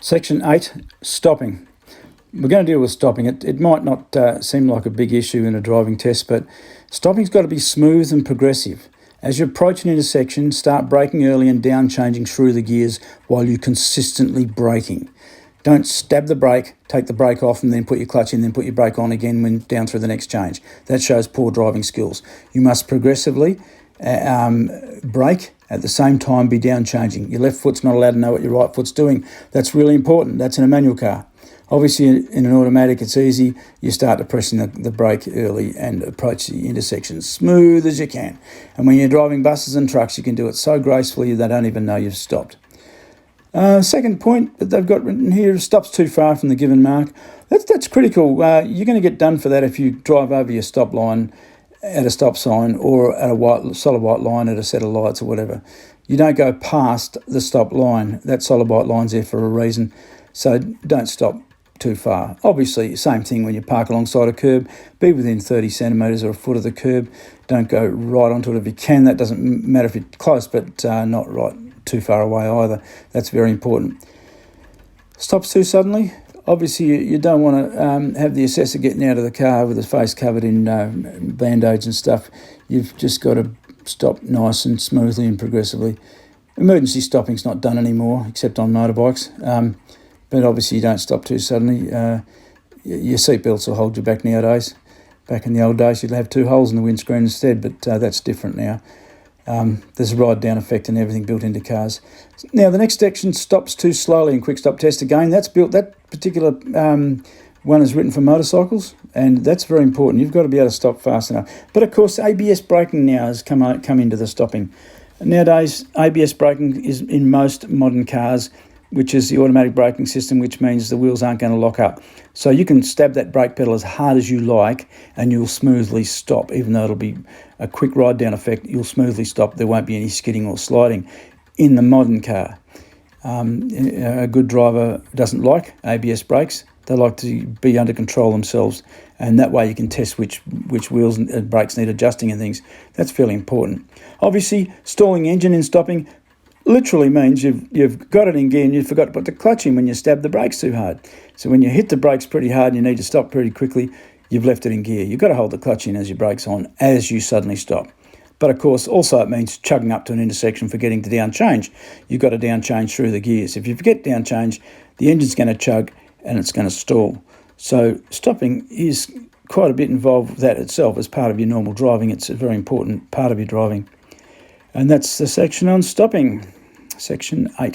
Section 8, stopping. We're going to deal with stopping. It might not seem like a big issue in a driving test, but stopping's got to be smooth and progressive. As you approach an intersection, start braking early and down changing through the gears while you're consistently braking. Don't stab the brake, take the brake off and then put your clutch in, then put your brake on again when down through the next change. That shows poor driving skills. You must progressively brake at the same time be down changing. Your left foot's not allowed to know what your right foot's doing. That's really important. That's in a manual car. Obviously, in an automatic, it's easy. You start to pressing the brake early and approach the intersection smooth as you can. And when you're driving buses and trucks, you can do it so gracefully they don't even know you've stopped. Second point that they've got written here, stops too far from the given mark. That's critical. You're going to get done for that if you drive over your stop line at a stop sign or at a solid white line at a set of lights or whatever. You don't go past the stop line. That solid white line's there for a reason. So don't stop too far. Obviously, same thing when you park alongside a curb. Be within 30 centimetres or a foot of the curb. Don't go right onto it if you can. That doesn't matter if you're close, but not right too far away either. That's very important. Stops too suddenly. Obviously, you don't want to have the assessor getting out of the car with his face covered in band-aids and stuff. You've just got to stop nice and smoothly and progressively. Emergency stopping's not done anymore, except on motorbikes. But obviously, you don't stop too suddenly. Your seatbelts will hold you back nowadays. Back in the old days, you'd have two holes in the windscreen instead, but that's different now. There's a ride-down effect and everything built into cars. Now, the next section, stops too slowly in quick stop test. Again, that particular one is written for motorcycles, and that's very important. You've got to be able to stop fast enough. But of course, ABS braking now has come into the stopping. Nowadays, ABS braking is in most modern cars, which is the automatic braking system, which means the wheels aren't going to lock up. So you can stab that brake pedal as hard as you like and you'll smoothly stop. Even though it'll be a quick ride-down effect, you'll smoothly stop. There won't be any skidding or sliding in the modern car. A good driver doesn't like ABS brakes. They like to be under control themselves, and that way you can test which wheels and brakes need adjusting and things. That's fairly important. Obviously, stalling engine in stopping literally means you've got it in gear and you forgot to put the clutch in when you stab the brakes too hard. So when you hit the brakes pretty hard and you need to stop pretty quickly, you've left it in gear. You've got to hold the clutch in as your brakes on as you suddenly stop. But of course, also it means chugging up to an intersection, forgetting to down change. You've got to down change through the gears. If you forget down change, the engine's going to chug and it's going to stall. So stopping is quite a bit involved with that itself as part of your normal driving. It's a very important part of your driving. And that's the section on stopping, section 8.